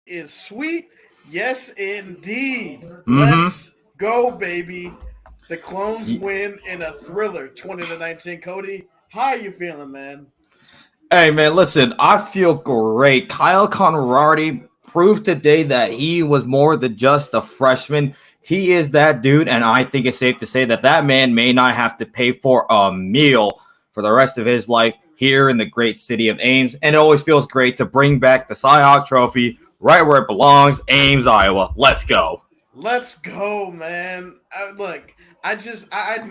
is sweet. Yes, indeed. Mm-hmm. Let's go, baby. The Clones win in a thriller, 20 to 19. Cody, how you feeling, man? Hey man, listen, I feel great. Kyle Conradi proved today that he was more than just a freshman. He is that dude, and I think it's safe to say that that man may not have to pay for a meal for the rest of his life here in the great city of Ames. And it always feels great to bring back the Cyhawk Trophy right where it belongs, Ames, Iowa. Let's go. Let's go, man. Look, I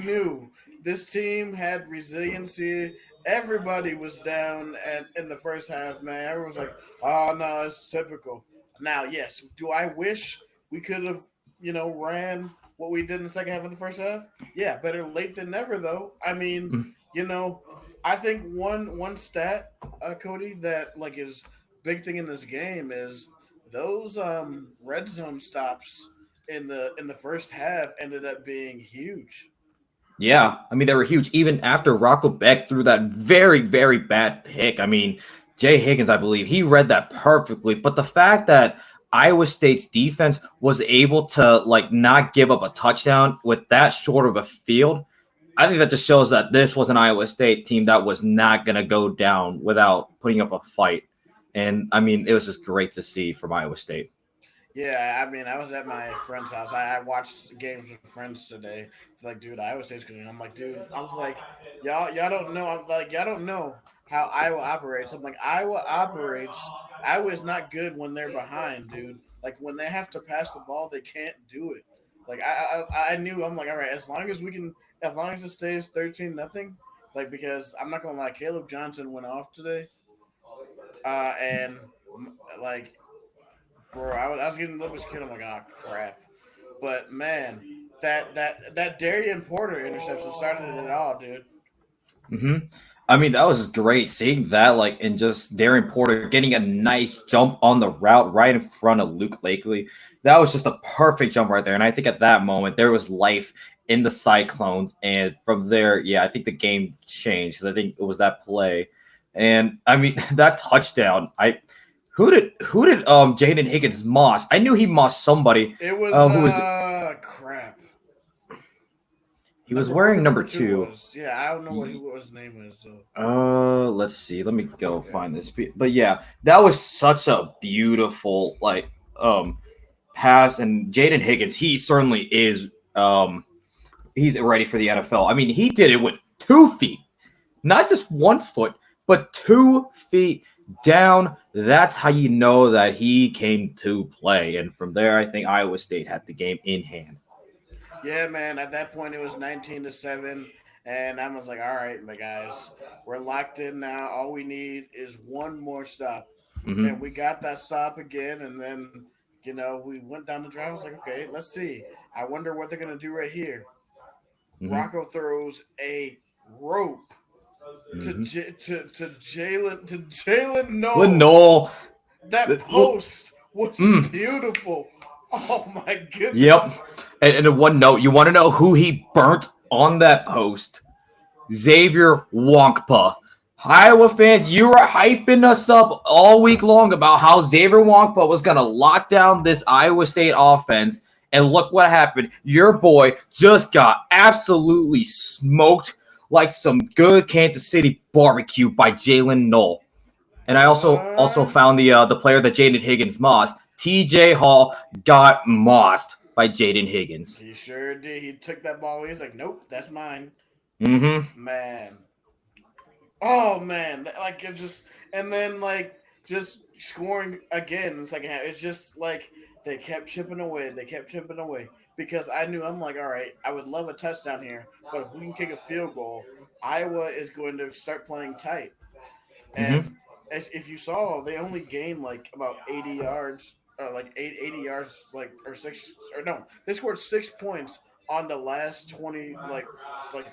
knew this team had resiliency. Everybody was down and in the first half, man. Everyone was like, "Oh no, it's typical." Now, yes, do I wish we could have, ran what we did in the second half of the first half? Yeah, better late than never, though. I mean, you know, I think one stat, Cody, that like is big thing in this game is those red zone stops in the first half ended up being huge. Yeah, I mean they were huge. Even after Rocco Beck threw that very, very bad pick. I mean, Jay Higgins, I believe, he read that perfectly. But the fact that Iowa State's defense was able to like not give up a touchdown with that short of a field, I think that just shows that this was an Iowa State team that was not going to go down without putting up a fight. And I mean, it was just great to see from Iowa State. Yeah, I mean, I was at my friend's house. I watched games with friends today. Like, dude, Iowa State's good. I'm like, dude, I was like, y'all don't know. I'm like, y'all don't know how Iowa operates. I'm like, Iowa operates. Iowa is not good when they're behind, dude. Like when they have to pass the ball, they can't do it. Like I knew. I'm like, all right, as long as it stays 13-0. Like because I'm not gonna lie, Caleb Johnson went off today, and like bro, I was getting a little bit scared. I'm like, oh crap. But man, that Darian Porter interception started it all, dude. hmm I mean, that was just great seeing that, like, and just Darren Porter getting a nice jump on the route right in front of Luke Lakely. That was just a perfect jump right there. And I think at that moment, there was life in the Cyclones. And from there, yeah, I think the game changed. I think it was that play. And I mean, that touchdown, who did Jaden Higgins moss? I knew he mossed somebody. It was Who was crap. he was Whoever wearing number number two two. was. Yeah, I don't know what his name is though. Let's see. Let me go Yeah. find this. But yeah, that was such a beautiful pass. And Jaden Higgins, he certainly is he's ready for the NFL. I mean, he did it with 2 feet, not just 1 foot, but 2 feet down. That's how you know that he came to play. And from there, I think Iowa State had the game in hand. Yeah, man. At that point, it was 19-7, and I was like, "All right, my guys, we're locked in now. All we need is one more stop." And hmm we got that stop again, and then we went down the drive. I was like, "Okay, let's see. I wonder what they're gonna do right here." hmm Rocco throws a rope to hmm Jalen Noel. Lenore. That Look, post was mm, beautiful. Oh my yep. goodness. And one note, you want to know who he burnt on that post? Xavier Wonkpa. Iowa fans, you were hyping us up all week long about how Xavier Wonkpa was going to lock down this Iowa State offense. And look what happened. Your boy just got absolutely smoked like some good Kansas City barbecue by Jalen Knoll. And I also What? found the player that Jaden Higgins mossed. TJ Hall got mossed by Jaden Higgins. He sure did. He took that ball away. He's like, nope, that's mine. Mm-hmm. Man. Oh man. Like it just and then like just scoring again in the second half. It's just like they kept chipping away. They kept chipping away. Because I knew I'm like, all right, I would love a touchdown here, but if we can kick a field goal, Iowa is going to start playing tight. And Mm-hmm. if you saw, they only gained like about 80 yards, like 80 yards, like or six or no, they scored 6 points on the last 20. Like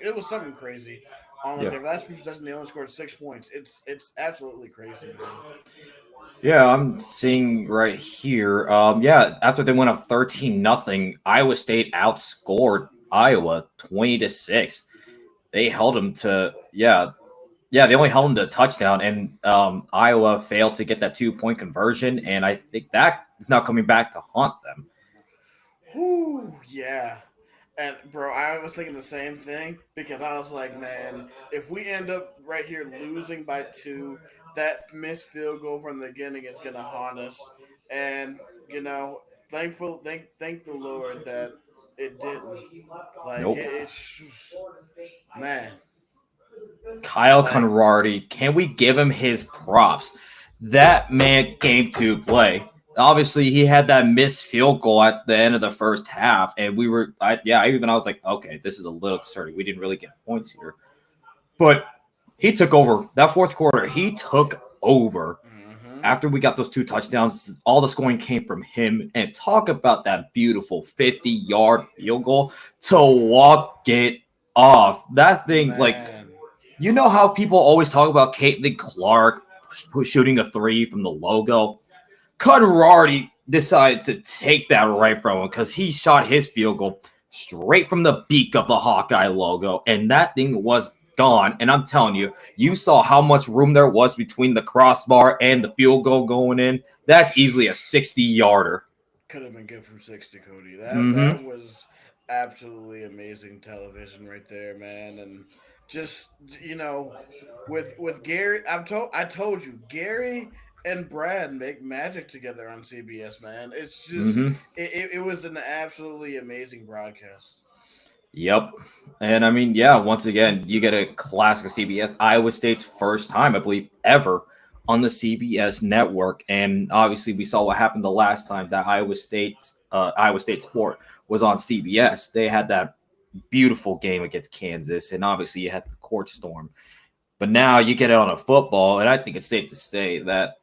it was something crazy. On like Yeah. their last possession, they only scored 6 points. It's absolutely crazy, man. Yeah, I'm seeing right here. Yeah, after they went up 13-0, Iowa State outscored Iowa 20-6. They held them to, yeah. Yeah, they only held them to a touchdown, and Iowa failed to get that 2-point conversion, and I think that is now coming back to haunt them. Whoo, yeah. And bro, I was thinking the same thing because I was like, man, if we end up right here losing by two, that missed field goal from the beginning is gonna haunt us. And you know, thank the Lord that it didn't. Like Nope. it's man, Kyle like Conradi, can we give him his props? That man came to play. Obviously, he had that missed field goal at the end of the first half, and I was like, okay, this is a little concerning. We didn't really get points here, but he took over that fourth quarter. He took over hmm after we got those 2 touchdowns. All the scoring came from him, and talk about that beautiful 50-yard field goal to walk it off. That thing, like, man. you know how people always talk about Caitlin Clark shooting a three from the logo? Conradi decided to take that right from him because he shot his field goal straight from the beak of the Hawkeye logo, and that thing was gone. And I'm telling you, you saw how much room there was between the crossbar and the field goal going in. That's easily a 60-yarder. Could have been good from 60, Cody. Mm-hmm. That was absolutely amazing television right there, man. And just with Gary, I told you, Gary and Brad make magic together on CBS, man. It's just Mm-hmm. it was an absolutely amazing broadcast. Yep. And I mean, yeah, once again, you get a classic of CBS, Iowa State's first time, I believe, ever on the CBS network. And obviously we saw what happened the last time that Iowa State Sport was on CBS. They had that beautiful game against Kansas, and obviously you had the court storm. But now you get it on a football, and I think it's safe to say that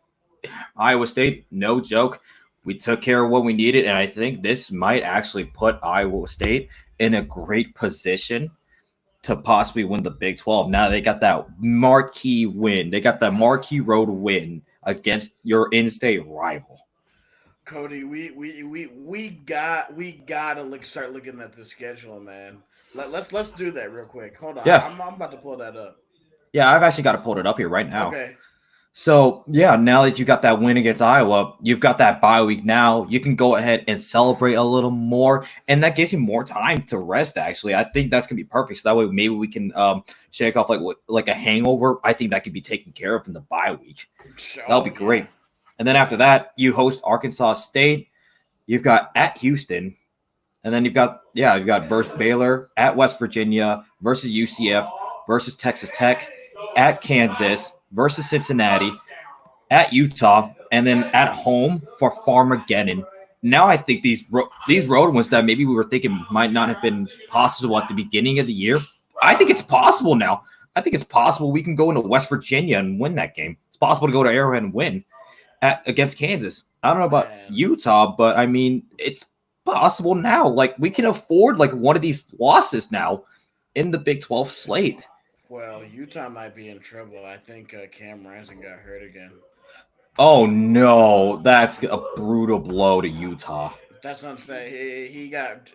Iowa State, no joke, we took care of what we needed, and I think this might actually put Iowa State in a great position to possibly win the Big 12. Now they got that marquee win. They got that marquee road win against your in-state rival. Cody, we gotta start looking at the schedule, man. Let's do that real quick. Hold on, Yeah. I'm about to pull that up. Yeah, I've actually got to pull it up here right now. Okay, So, yeah, now that you got that win against Iowa, you've got that bye week now. You can go ahead and celebrate a little more, and that gives you more time to rest, actually. I think that's going to be perfect. So that way maybe we can shake off like a hangover. I think that could be taken care of in the bye week. That'll oh be yeah, great. And then after that, you host Arkansas State. You've got at Houston, and then you've got versus Baylor, at West Virginia, versus UCF, versus Texas Tech, at Kansas, versus Cincinnati, at Utah, and then at home for Farmageddon. Now I think these road ones that maybe we were thinking might not have been possible at the beginning of the year, I think it's possible now. I think it's possible we can go into West Virginia and win that game. It's possible to go to Arrowhead and win against Kansas. I don't know about man. Utah, but I mean it's possible now. Like we can afford like one of these losses now in the Big 12 slate. Well, Utah might be in trouble. I think Cam Rising got hurt again. Oh no, that's a brutal blow to Utah. That's what I'm saying. He got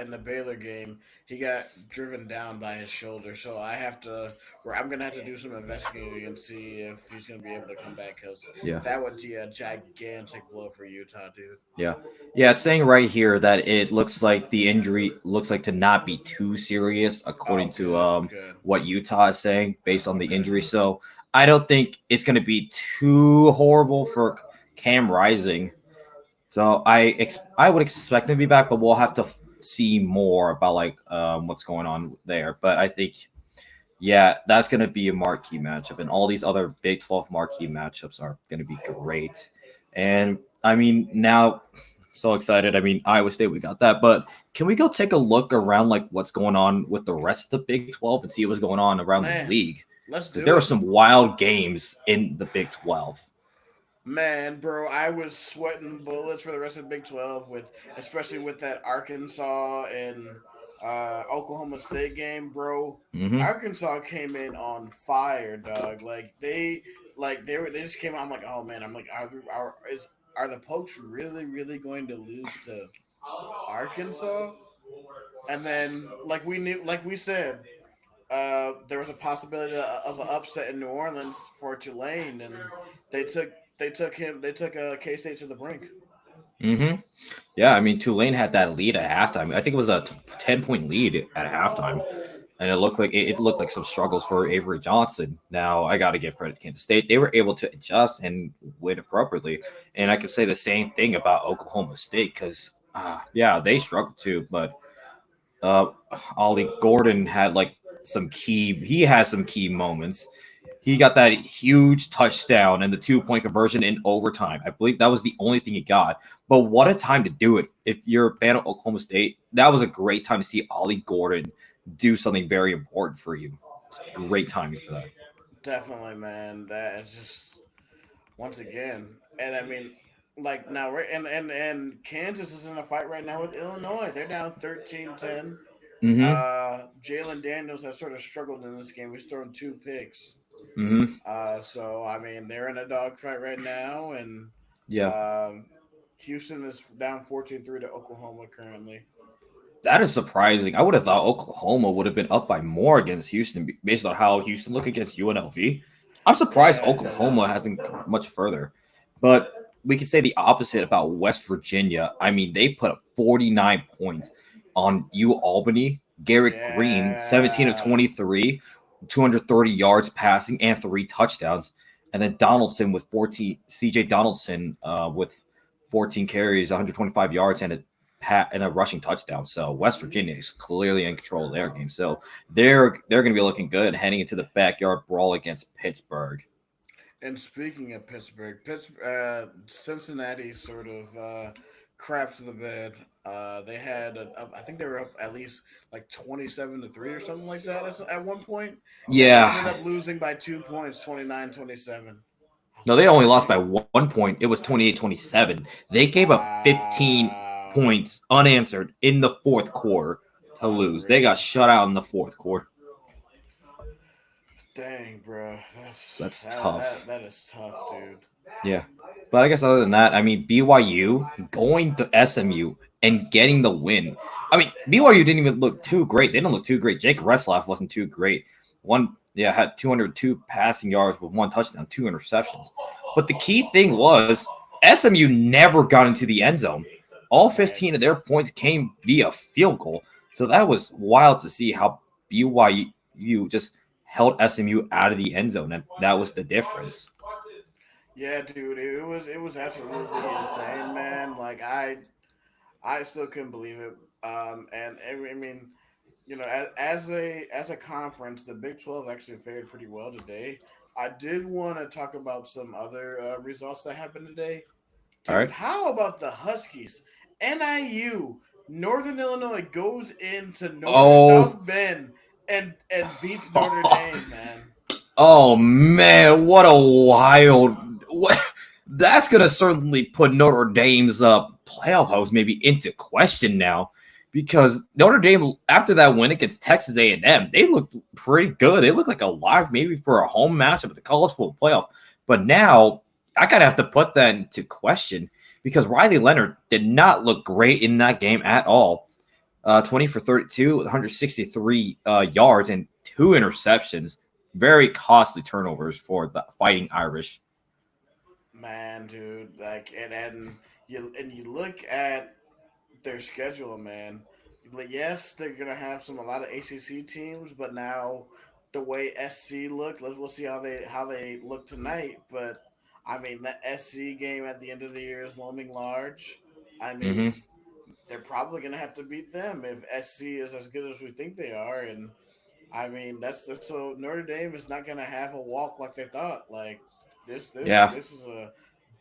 in the Baylor game. He got driven down by his shoulder. So I have to. Where I'm gonna have to do some investigating and see if he's gonna be able to come back because Yeah. that would be a gigantic blow for Utah, dude. Yeah. Yeah, it's saying right here that it looks like the injury looks like to not be too serious according Oh, to good, good. what Utah is saying based on the Okay. injury. So I don't think it's going to be too horrible for Cam Rising. So I would expect him to be back, but we'll have to see more about like what's going on there. But I think yeah, that's going to be a marquee matchup, and all these other Big 12 marquee matchups are going to be great. And I mean, now so excited. I mean, Iowa State, we got that, but can we go take a look around like what's going on with the rest of the Big 12 and see what's going on around the Man, league? let's Because do there are it. some wild games in the Big 12. Man, bro, I was sweating bullets for the rest of the Big 12 with, especially with that Arkansas and Oklahoma State game, bro. Hmm. Arkansas came in on fire, dog. They just came out. I'm like, oh man, I'm like, are the Pokes really going to lose to Arkansas? And then like we said, there was a possibility of an upset in New Orleans for Tulane, and they took they took K State to the brink. Hmm. Yeah, I mean Tulane had that lead at halftime. I think it was a 10-point lead at halftime, and it looked like some struggles for Avery Johnson. Now I got to give credit to Kansas State; they were able to adjust and win appropriately. And I could say the same thing about Oklahoma State because, yeah, they struggled too. But uh, Ollie Gordon had like some key. He had some key moments. He got that huge touchdown and the 2-point conversion in overtime. I believe that was the only thing he got. But what a time to do it. If you're a fan of Oklahoma State, that was a great time to see Ollie Gordon do something very important for you. It's great timing for that. Definitely, man. That is just once again, and I mean, like now, right, and Kansas is in a fight right now with Illinois. They're down 13-10. Mm-hmm. Jalen Daniels has sort of struggled in this game. He's thrown two picks. Mm-hmm. So I mean, they're in a dogfight right now, and Yeah. Houston is down 14-3 to Oklahoma currently. That is surprising. I would have thought Oklahoma would have been up by more against Houston based on how Houston look against UNLV. I'm surprised Yeah, Oklahoma hasn't gone much further. But we could say the opposite about West Virginia. I mean, they put up 49 points on U Albany. Garrett Green, 17 of yeah. 23, 230 yards passing and 3 touchdowns. And then Donaldson with 14, CJ Donaldson with 14 carries, 125 yards, and a rushing touchdown. So West Virginia is clearly in control of their game. So they're going to be looking good heading into the backyard brawl against Pittsburgh. And speaking of Pittsburgh, Cincinnati sort of craps the bed. They had, I think they were up at least like 27-3 or something like that at one point, and they ended Yeah. up losing by 2 points, 29-27. I was No, like, they only lost by dang, 1 point. It was 28-27. They gave up 15 wow, points unanswered in the fourth quarter to lose. They got unreal. shut out in the fourth quarter. Dang, bro, So that's that tough. that that is tough, dude. Yeah. But I guess other than that, I mean, BYU going to SMU and getting the win. I mean, BYU didn't even look too great. They didn't look too great. Jake Retzlaff wasn't too great. Had 202 passing yards with 1 touchdown, 2 interceptions. But the key thing was SMU never got into the end zone. All Right. 15 of their points came via field goal. So that was wild to see how BYU just held SMU out of the end zone. And that was the difference. Yeah, dude, it was absolutely insane, man. Like I still couldn't believe it. And I mean, as a conference, the Big 12 actually fared pretty well today. I did want to talk about some other results that happened today, All dude. right. How about the Huskies? NIU, Northern Illinois goes into Northern Oh, South Bend and beats Notre Dame, man. oh man, what a wild! What, that's gonna certainly put Notre Dame's playoff hopes maybe into question now, because Notre Dame after that win against Texas A&M, they looked pretty good. They looked like a live maybe for a home matchup at the college football playoff. But now I kind of have to put that into question because Riley Leonard did not look great in that game at all. 20 for 32, 163 yards, and 2 interceptions. Very costly turnovers for the Fighting Irish. Man, dude, like and you look at their schedule, man. But yes, they're gonna have a lot of ACC teams, but now the way SC looked, we'll see how they look tonight. But I mean, the SC game at the end of the year is looming large. I Hmm. mean, they're probably gonna have to beat them if SC is as good as we think they are. And I mean, that's so Notre Dame is not gonna have a walk like they thought. Like this this Yeah, this is a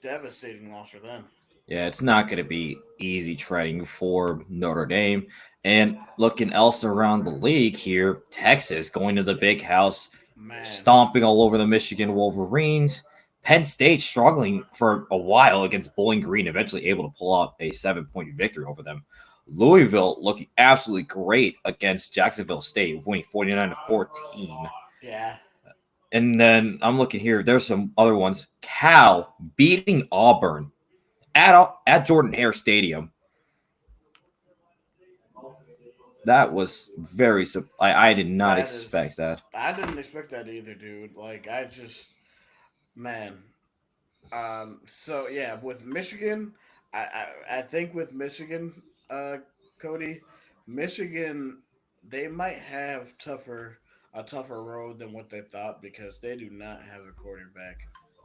devastating loss for them. yeah, it's not going to be easy treading for Notre Dame. And looking else around the league here, Texas going to the big house, Man, stomping all over the Michigan Wolverines. Penn State struggling for a while against Bowling Green, eventually able to pull out a 7-point victory over them. Louisville looking absolutely great against Jacksonville State, winning 49 to 14. yeah. And then I'm looking here. There's some other ones. Cal beating Auburn at Jordan Hare Stadium. That was very. I did not That expect is, that. I didn't expect that either, dude. Like, I just, man. So yeah, with Michigan, I think with Michigan, uh, Cody, Michigan, they might have a tougher road than what they thought because they do not have a quarterback,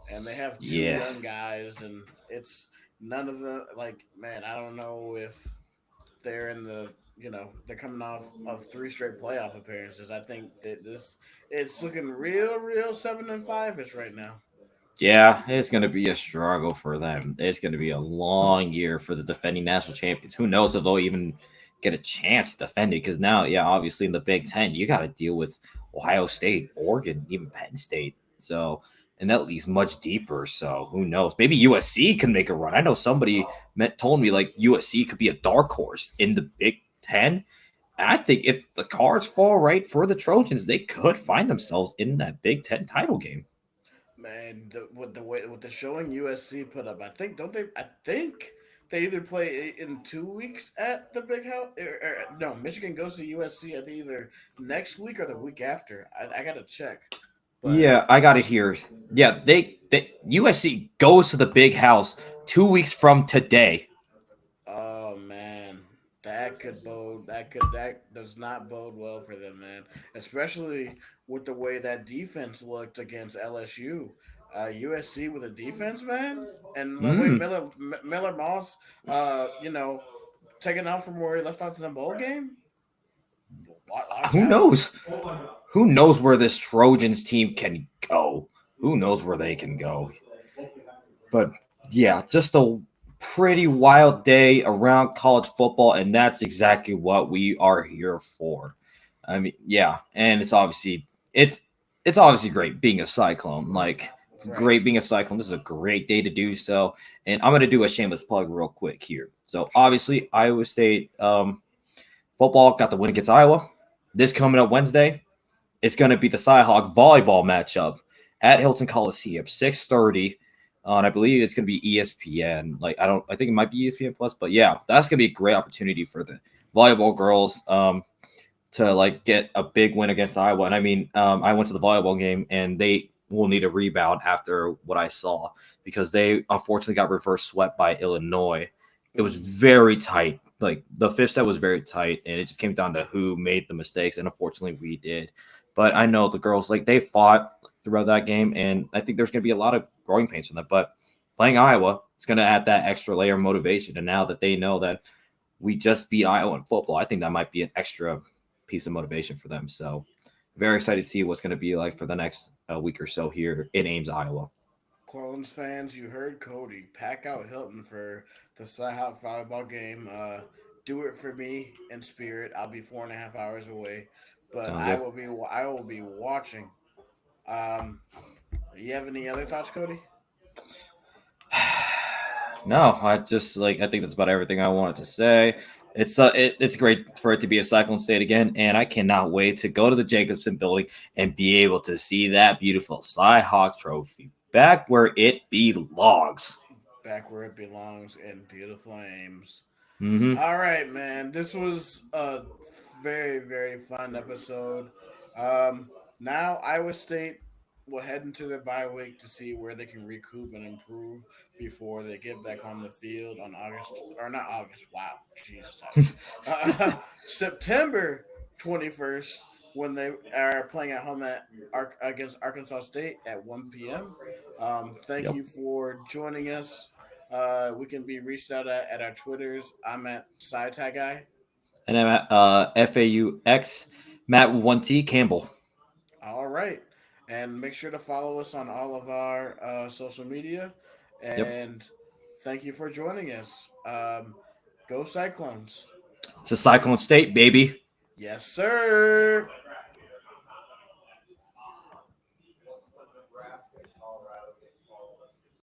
and they have two Yeah. young guys, and it's none of the like, man. I don't know if they're in the they're coming off of three straight playoff appearances. I think that this it's looking real 7-5 ish right now. Yeah, it's going to be a struggle for them. It's going to be a long year for the defending national champions. Who knows if they'll even get a chance to defend it? Because now, yeah, obviously in the Big Ten, you got to deal with Ohio State, Oregon, even Penn State. So, and that leads much deeper. So, who knows? Maybe USC can make a run. I know somebody told me like USC could be a dark horse in the Big Ten. I think if the cards fall right for the Trojans, they could find themselves in that Big Ten title game. Man, with the showing USC put up, I think don't they? I think they either play in 2 weeks at the Big House. No, Michigan goes to USC at either next week or the week after. I gotta check, but Yeah, I got it here. Yeah, they USC goes to the big house 2 weeks from today. oh man, that does not bode well for them, man. Especially with the way that defense looked against LSU. USC with a defense, man, and the way Mm, Miller Moss, taking out from where he left off in the bowl game. Watch who out. knows? Who knows where this Trojans team can go? Who knows where they can go? But yeah, just a pretty wild day around college football, and that's exactly what we are here for. I mean, yeah, and it's it's obviously great being a Cyclone. Like it's Right. great being a Cyclone. This is a great day to do so. And I'm gonna do a shameless plug real quick here. So Sure. obviously, Iowa State football got the win against Iowa. This coming up Wednesday, it's gonna be the Cyhawk volleyball matchup at Hilton Coliseum, 6:30. And I believe it's going to be ESPN. I think it might be ESPN Plus, but yeah, that's going to be a great opportunity for the volleyball girls to like get a big win against Iowa. And I mean, I went to the volleyball game and they will need a rebound after what I saw because they unfortunately got reverse swept by Illinois. It was Ooh. very tight. Like the fifth set was very tight, and it just came down to who made the mistakes. And unfortunately, we did. But I know the girls like they fought throughout that game, and I think there's going to be a lot of growing pains from that. But playing Iowa, it's going to add that extra layer of motivation. And now that they know that we just beat Iowa in football, I think that might be an extra piece of motivation for them. So very excited to see what's going to be like for the next week or so here in Ames, Iowa. Clones fans, you heard Cody. Pack out Hilton for the Cyhawk volleyball game. Do it for me in spirit. I'll be 4.5 hours away, but Sounds I good. will be I will be watching. Um, you have any other thoughts, Cody? No, I think that's about everything I wanted to say. It's great for it to be a Cyclone State again, and I cannot wait to go to the Jacobson Building and be able to see that beautiful Cy Hawk Trophy back where it belongs. Back where it belongs in beautiful Ames. Hmm. All right, man. This was a very fun episode. Now Iowa State will head into their bye week to see where they can recoup and improve before they get back on the field on August or not August. Wow, Jesus, September 21st when they are playing at home against Arkansas State at 1 p.m. Thank Yep. you for joining us. We can be reached out at our Twitters. I'm at SciTag Guy. And I'm at FAUX Matt with 1T Campbell. All right. And make sure to follow us on all of our social media. Yep. And thank you for joining us. Go Cyclones. It's a Cyclone State, baby. Yes, sir.